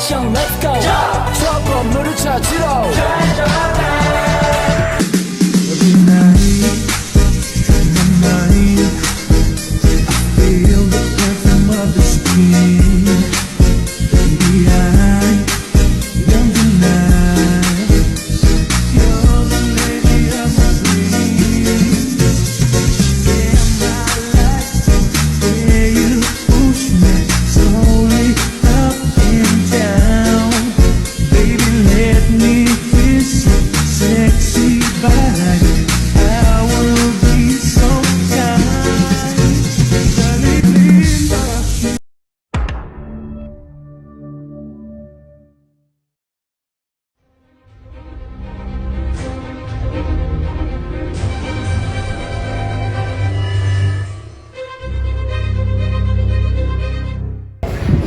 액션 let's go 저 건물을 찾으러 Every night in my mind I feel the perfume of the skin Baby I don't deny You're the lady of my dreams Yeah, my life where you push me slowly up and down Baby, let me kiss your sexy body I will be so kind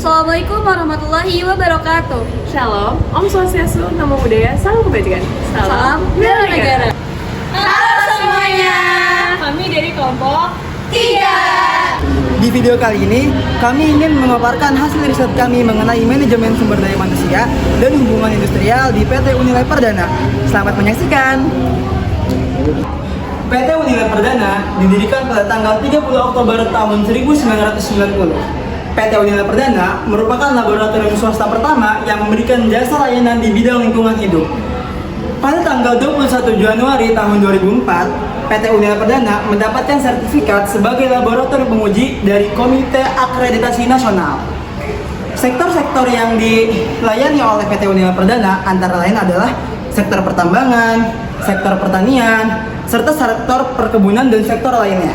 Assalamualaikum warahmatullahi wabarakatuh. Shalom, Om Swastiastu, Namo Buddhaya, Salam Kebajikan. Salam bela negara. Halo semuanya, Kami dari kelompok 3. Di video kali ini, kami ingin memaparkan hasil riset kami mengenai manajemen sumber daya manusia dan hubungan industrial di PT Unilab Perdana. Selamat menyaksikan. PT Unilab Perdana didirikan pada tanggal 30 Oktober tahun 1990. PT Unilab Perdana merupakan laboratorium swasta pertama yang memberikan jasa layanan di bidang lingkungan hidup. Pada tanggal 21 Januari tahun 2004, PT Unilab Perdana mendapatkan sertifikat sebagai laboratorium penguji dari Komite Akreditasi Nasional. Sektor-sektor yang dilayani oleh PT Unilab Perdana antara lain adalah sektor pertambangan, sektor pertanian, serta sektor perkebunan dan sektor lainnya.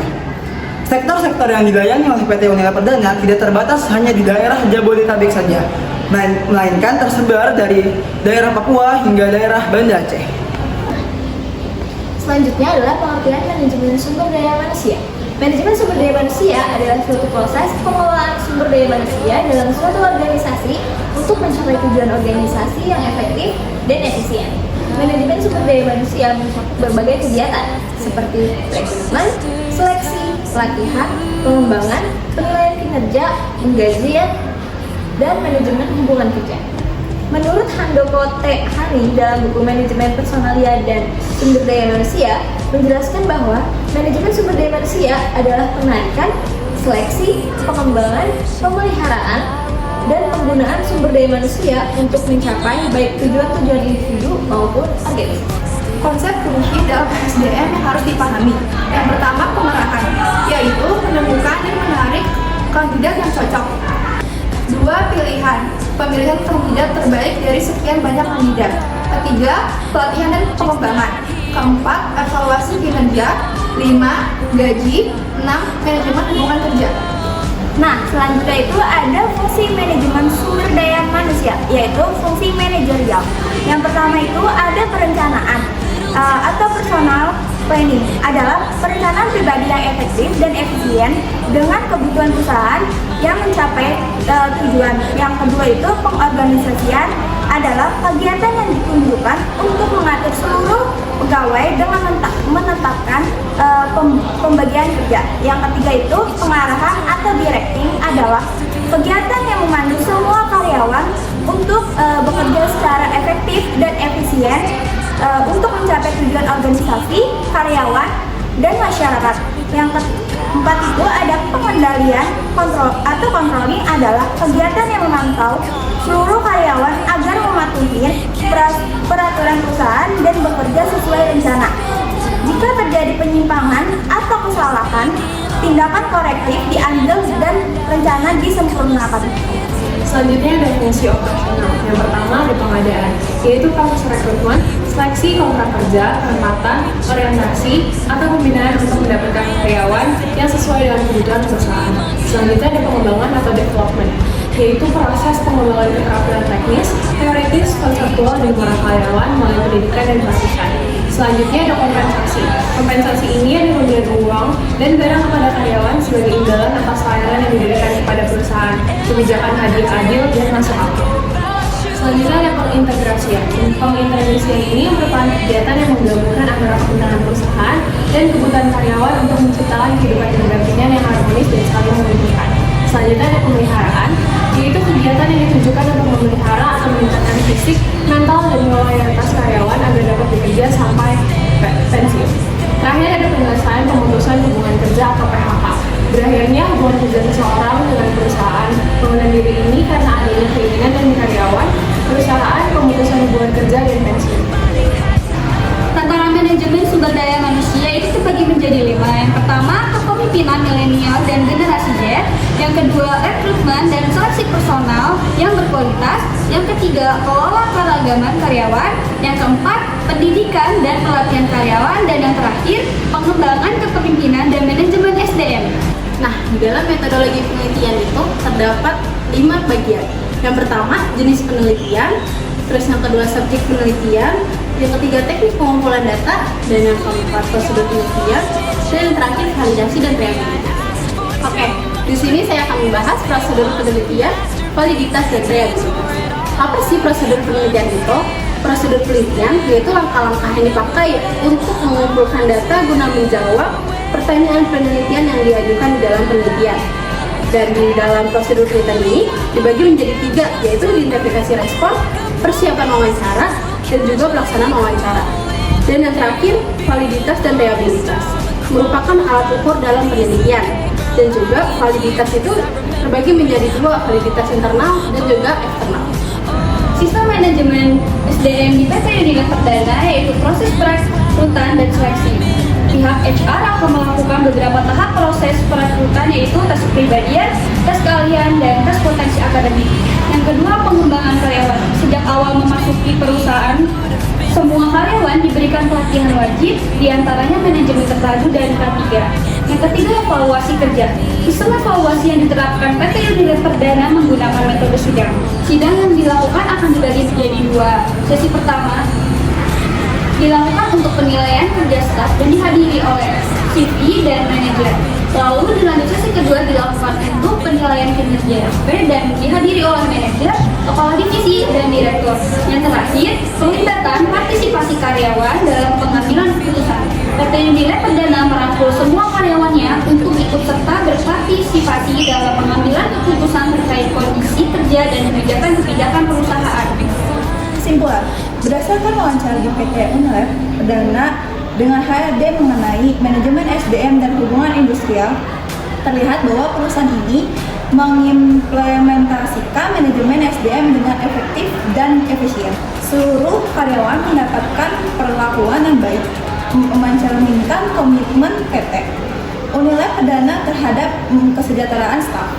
Sektor-sektor yang dilayani oleh PT Unilab Perdana tidak terbatas hanya di daerah Jabodetabek saja, melainkan tersebar dari daerah Papua hingga daerah Banda Aceh. Selanjutnya adalah pengertian manajemen sumber daya manusia. Manajemen sumber daya manusia adalah suatu proses pengelolaan sumber daya manusia dalam suatu organisasi untuk mencapai tujuan organisasi yang efektif dan efisien. Manajemen sumber daya manusia mencakup berbagai kegiatan seperti rekrutmen, seleksi, pelatihan, pengembangan, penilaian kinerja, penggajian, dan manajemen hubungan kerja. Menurut Handoko T. Hani dalam buku Manajemen Personalia dan Sumber Daya Manusia menjelaskan bahwa manajemen sumber daya manusia adalah penarikan, seleksi, pengembangan, pemeliharaan, dan penggunaan sumber daya manusia untuk mencapai baik tujuan-tujuan individu maupun organisasi. Konsep kunci dalam SDM yang harus dipahami. Yang pertama, pemerahan, yaitu menemukan dan menarik kandidat yang cocok. 2. Pilihan, pemilihan kandidat terbaik dari sekian banyak kandidat. Ketiga, pelatihan dan pengembangan. Keempat, evaluasi kinerja. 5. Gaji. 6. Manajemen hubungan kerja. Nah, selanjutnya itu ada fungsi manajemen sumber daya manusia, yaitu fungsi manajerial. Yang pertama itu ada perencanaan atau personal planning, adalah perencanaan pribadi yang efektif dan efisien dengan kebutuhan perusahaan yang mencapai tujuan. Yang kedua itu pengorganisasian, adalah kegiatan yang ditunjukkan untuk mengatur seluruh pegawai dengan menetapkan pembagian kerja. Yang ketiga itu pengarahan atau directing, adalah kegiatan yang memandu semua karyawan untuk bekerja secara efektif dan efisien untuk mencapai tujuan organisasi, karyawan, dan masyarakat. Yang keempat itu ada pengendalian, kontrol atau controlling, adalah kegiatan yang memantau seluruh karyawan agar mematuhi peraturan perusahaan dan bekerja sesuai rencana. Jika terjadi penyimpangan atau kesalahan, tindakan korektif diambil dan rencana disempurnakan. Selanjutnya ada fungsi operasional. Yang pertama ada pengadaan, yaitu proses rekrutmen, seleksi kontrak kerja, penempatan, orientasi, atau pembinaan untuk mendapatkan karyawan yang sesuai dengan kebutuhan perusahaan. Selanjutnya ada pengembangan atau development, yaitu proses pengembangan keterampilan teknis, teoritis, konseptual, dan para karyawan melalui pendidikan dan pelatihan. Selanjutnya ada kompensasi. Kompensasi ini ada pemberian uang dan barang kepada karyawan sebagai imbalan atas layanan yang diberikan kepada perusahaan, kebijakan adil dan masuk akal. Selanjutnya ada pengintegrasian. Pengintegrasian ini merupakan kegiatan yang menggabungkan antara kebutuhan perusahaan dan kebutuhan karyawan untuk menciptakan kehidupan berdampingan yang harmonis dan saling menguntungkan. Selanjutnya ada pemeliharaan, yaitu kegiatan yang ditujukan untuk memelihara fisik, mental, dan loyalitas karyawan agar dapat bekerja sampai pensiun. Terakhir ada penyelesaian pemutusan hubungan kerja atau PHK. Berakhirnya hubungan kerja seseorang dengan perusahaan. Pengunduran diri ini karena adanya keinginan dari karyawan, perusahaan, pemutusan hubungan kerja, dan pensiun. Tantangan manajemen sumber daya manusia itu terbagi menjadi 5. Yang pertama, kepemimpinan milenial dan generasi Z. Yang kedua, rekrutmen dan seleksi personal yang berkualitas. Yang ketiga, kelola keragaman karyawan. Yang keempat, pendidikan dan pelatihan karyawan. Dan yang terakhir, pengembangan kepemimpinan dan manajemen SDM. Nah, di dalam metodologi penelitian itu terdapat 5 bagian. Yang pertama, jenis penelitian. Terus yang kedua, subjek penelitian. Yang ketiga, teknik pengumpulan data. Dan yang keempat, prosedur penelitian. Dan yang terakhir, validasi dan realisasi. Oke, di sini saya akan membahas prosedur penelitian, validitas, dan realisasi. Apa sih prosedur penelitian itu? Prosedur penelitian yaitu langkah-langkah yang dipakai untuk mengumpulkan data guna menjawab pertanyaan penelitian yang diajukan di dalam penelitian. Dan di dalam prosedur penelitian ini dibagi menjadi 3, yaitu identifikasi respon, persiapan wawancara, dan juga pelaksanaan wawancara. Dan yang terakhir, validitas dan reliabilitas merupakan alat ukur dalam penelitian. Dan juga validitas itu terbagi menjadi 2, validitas internal dan juga eksternal. Sistem manajemen SDM di PT Unilever Perdana yaitu proses perekrutan dan seleksi. Pihak HR akan melakukan beberapa tahap proses perekrutan yaitu tes kepribadian, tes keahlian, dan tes potensi akademik. Yang kedua, pengembangan karyawan. Sejak awal memasuki perusahaan, semua karyawan diberikan pelatihan wajib, diantaranya manajemen terpadu dan K3. Yang ketiga, evaluasi kerja. Sistem evaluasi yang diterapkan PT Unilever Perdana menggunakan metode sidang. Sidang yang dilakukan akan dibagi menjadi 2. Sesi pertama dilakukan untuk penilaian kerja staf dan dihadiri oleh CV dan manajer. Lalu dilanjut sesi kedua dilakukan untuk penilaian kinerja SP dan dihadiri oleh manajer, kepala divisi, dan direktur. Yang terakhir, pelibatan partisipasi karyawan dalam pengambilan keputusan. PT Unilever Perdana merangkul semua karyawannya untuk ikut serta berpartisipasi dalam pengambilan keputusan terkait kondisi kerja dan kebijakan-kebijakan perusahaan. Kesimpulan, berdasarkan wawancara di PT Unilever Perdana dengan HRD mengenai manajemen SDM dan hubungan industrial, terlihat bahwa perusahaan ini mengimplementasikan manajemen SDM dengan efektif dan efisien. Seluruh karyawan mendapatkan perlakuan yang baik, mencerminkan komitmen PT Unilever Perdana terhadap kesejahteraan staf.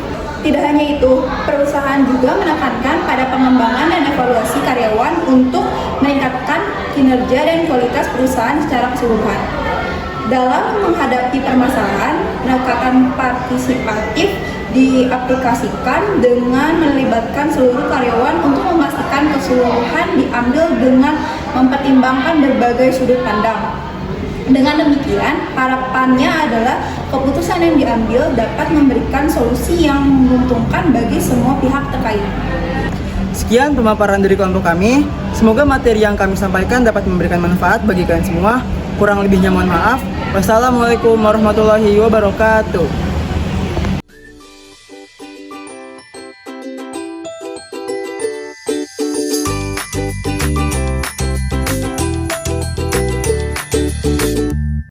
Tidak hanya itu, perusahaan juga menekankan pada pengembangan dan evaluasi karyawan untuk meningkatkan kinerja dan kualitas perusahaan secara keseluruhan. Dalam menghadapi permasalahan, pendekatan partisipatif diaplikasikan dengan melibatkan seluruh karyawan untuk memastikan keseluruhan diambil dengan mempertimbangkan berbagai sudut pandang. Dengan demikian, harapannya adalah keputusan yang diambil dapat memberikan solusi yang menguntungkan bagi semua pihak terkait. Sekian pemaparan dari kelompok kami. Semoga materi yang kami sampaikan dapat memberikan manfaat bagi kalian semua. Kurang lebihnya mohon maaf. Wassalamualaikum warahmatullahi wabarakatuh.